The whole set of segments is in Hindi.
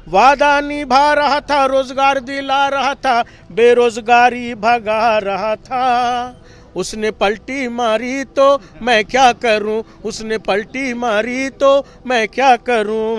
वादा निभा रहा था, रोजगार दिला रहा था, बेरोजगारी भगा रहा था। उसने पलटी मारी तो मैं क्या करूं, उसने पलटी मारी तो मैं क्या करूं।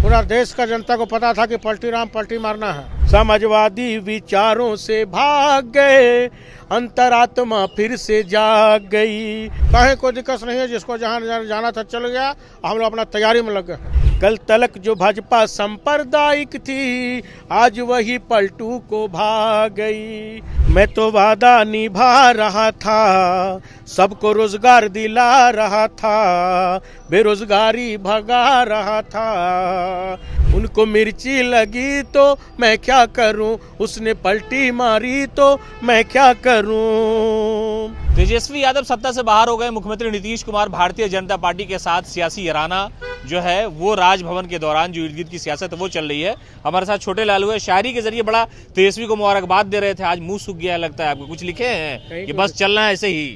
पूरा देश का जनता को पता था कि पलटी राम पलटी मारना है। समाजवादी विचारों से भाग गए, अंतरात्मा फिर से जाग गई। कहीं कोई दिक्कत नहीं है, जिसको जहां जाना था चल गया। हम लोग अपना तैयारी में लग गए। कल तलक जो भाजपा सांप्रदायिक थी, आज वही पलटू को भाग गई। मैं तो वादा निभा रहा था, सबको रोजगार दिला रहा था, बेरोजगारी भगा रहा था। उनको मिर्ची लगी तो मैं क्या करूं, उसने पलटी मारी तो मैं क्या करूं। तेजस्वी यादव सत्ता से बाहर हो गए। मुख्यमंत्री नीतीश कुमार भारतीय जनता पार्टी के साथ सियासी याराना जो है वो राजभवन के दौरान जो इर्द गिर्द की सियासत है वो चल रही है। हमारे साथ छोटे लालू है, शायरी के जरिए बड़ा तेजस्वी को मुबारकबाद दे रहे थे। आज मुंह सूख गया लगता है आपको, कुछ लिखे हैं कि बस चलना है ऐसे ही?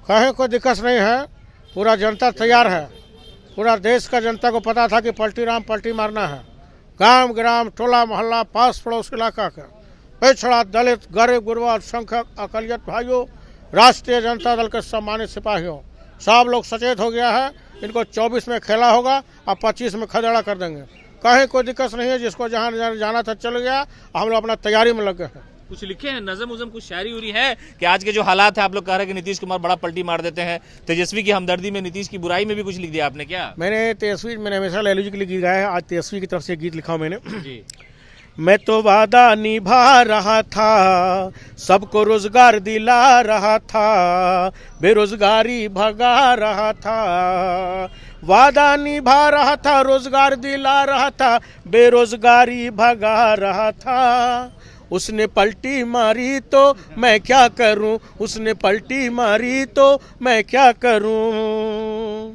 कहीं कोई दिक्कत नहीं है, पूरा जनता तैयार है। पूरा देश का जनता को पता था कि पलटी राम पलटी मारना है। गांव ग्राम टोला मोहल्ला पास पड़ोस इलाका का पिछड़ा दलित गरीब गुरबा अल्पसंख्यक अकलियत भाइयों, राष्ट्रीय जनता दल के सम्मानित सिपाहियों, सब लोग सचेत हो गया है। इनको 24 में खेला होगा और 25 में खदेड़ा कर देंगे। कहीं कोई दिक्कत नहीं है, जिसको जहां जाना था चल गया। हम लोग अपना तैयारी में लग गए हैं। कुछ लिखे हैं, नज़म उज़म कुछ शायरी उरी है कि आज के जो हालात है, आप लोग कह रहे हैं कि नीतीश कुमार बड़ा पलटी मार देते हैं। तेजस्वी की हमदर्दी में, नीतीश की बुराई में भी कुछ लिख दिया आपने क्या? मैंने हमेशा लालू जी के लिए गीत गाया है। आज तेजस्वी की तरफ से गीत लिखा हूं मैंने जी। मैं तो वादा निभा रहा था, सबको रोजगार दिला रहा था, बेरोजगारी भगा रहा था। वादा निभा रहा था, रोजगार दिला रहा था, बेरोजगारी भगा रहा था। उसने पलटी मारी तो मैं क्या करूं, उसने पलटी मारी तो मैं क्या करूं।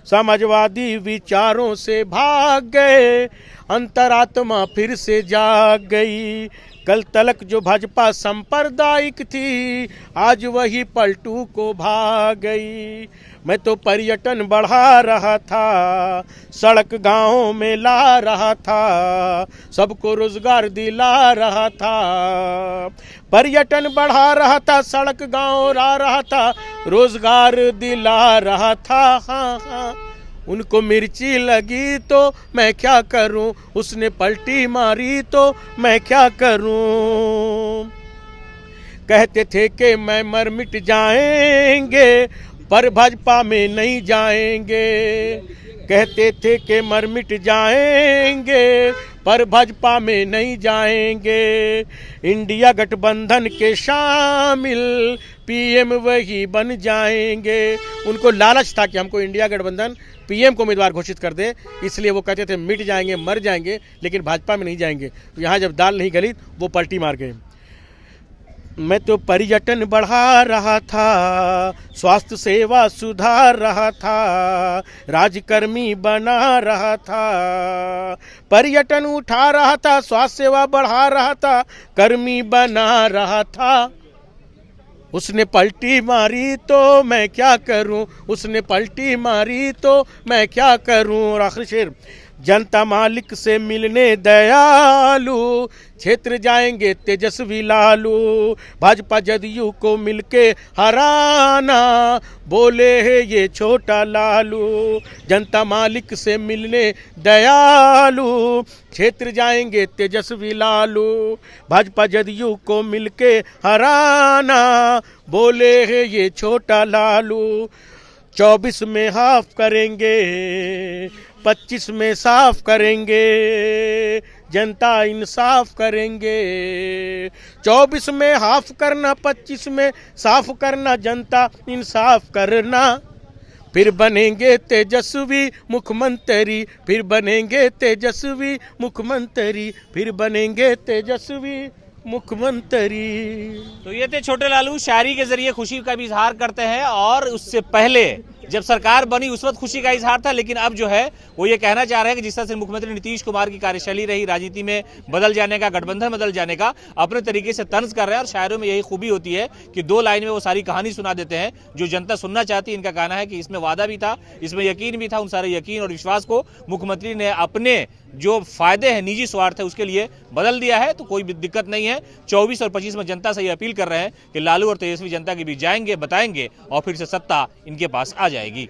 समाजवादी विचारों से भाग गए, अंतरात्मा फिर से जाग गई। कल तलक जो भाजपा सांप्रदायिक थी, आज वही पलटू को भाग गई। मैं तो पर्यटन बढ़ा रहा था, सड़क गांवों में ला रहा था, सबको रोजगार दिला रहा था। पर्यटन बढ़ा रहा था, सड़क गांव ला रहा था, रोजगार दिला रहा था। हाँ हाँ, उनको मिर्ची लगी तो मैं क्या करूं, उसने पलटी मारी तो मैं क्या करूं। कहते थे कि मैं मर मिट जाएंगे, पर भाजपा में नहीं जाएंगे। कहते थे कि मर मिट जाएंगे, पर भाजपा में नहीं जाएंगे। इंडिया गठबंधन के शामिल, पीएम वही बन जाएंगे। उनको लालच था कि हमको इंडिया गठबंधन पीएम को उम्मीदवार घोषित कर दे, इसलिए वो कहते थे मिट जाएंगे मर जाएंगे, लेकिन भाजपा में नहीं जाएंगे। तो यहाँ जब दाल नहीं गली वो पलटी मार गए। मैं तो पर्यटन बढ़ा रहा था, स्वास्थ्य सेवा सुधार रहा था, राजकर्मी बना रहा था। पर्यटन उठा रहा था, स्वास्थ्य सेवा बढ़ा रहा था, कर्मी बना रहा था। उसने पलटी मारी तो मैं क्या करूं, उसने पलटी मारी तो मैं क्या करूं। और आखिरी शेर, जनता मालिक से मिलने दयालु, क्षेत्र जाएंगे तेजस्वी लालू। भाजपा जदयू को मिलके हराना, बोले है ये छोटा लालू। जनता मालिक से मिलने दयालु, क्षेत्र जाएंगे तेजस्वी लालू। भाजपा जदयू को मिलके हराना, बोले है ये छोटा लालू। 24 में हाफ करेंगे, 25 में साफ करेंगे, जनता इंसाफ करेंगे। 24 में हाफ करना, 25 में साफ करना, जनता इंसाफ करना। फिर बनेंगे तेजस्वी मुख्यमंत्री, फिर बनेंगे तेजस्वी मुख्यमंत्री, फिर बनेंगे तेजस्वी मुख्यमंत्री। तो ये थे छोटे लालू, शायरी के जरिए खुशी का भी इजहार करते हैं। और उससे पहले जब सरकार बनी उस वक्त खुशी का इजहार था, लेकिन अब जो है वो ये कहना चाह रहे हैं कि जिस तरह से मुख्यमंत्री नीतीश कुमार की कार्यशैली रही, राजनीति में बदल जाने का, गठबंधन बदल जाने का, अपने तरीके से तंज कर रहे हैं। और शायरों में यही खूबी होती है कि 2 लाइन में वो सारी कहानी सुना देते हैं जो जनता सुनना चाहती है। इनका कहना है कि इसमें वादा भी था, इसमें यकीन भी था। उन सारे यकीन और विश्वास को मुख्यमंत्री ने अपने जो फायदे हैं, निजी स्वार्थ है, उसके लिए बदल दिया है, तो कोई भी दिक्कत नहीं है। 24 और 25 में जनता से ये अपील कर रहे हैं कि लालू और तेजस्वी जनता के बीच जाएंगे, बताएंगे और फिर से सत्ता इनके पास आ जाएगी।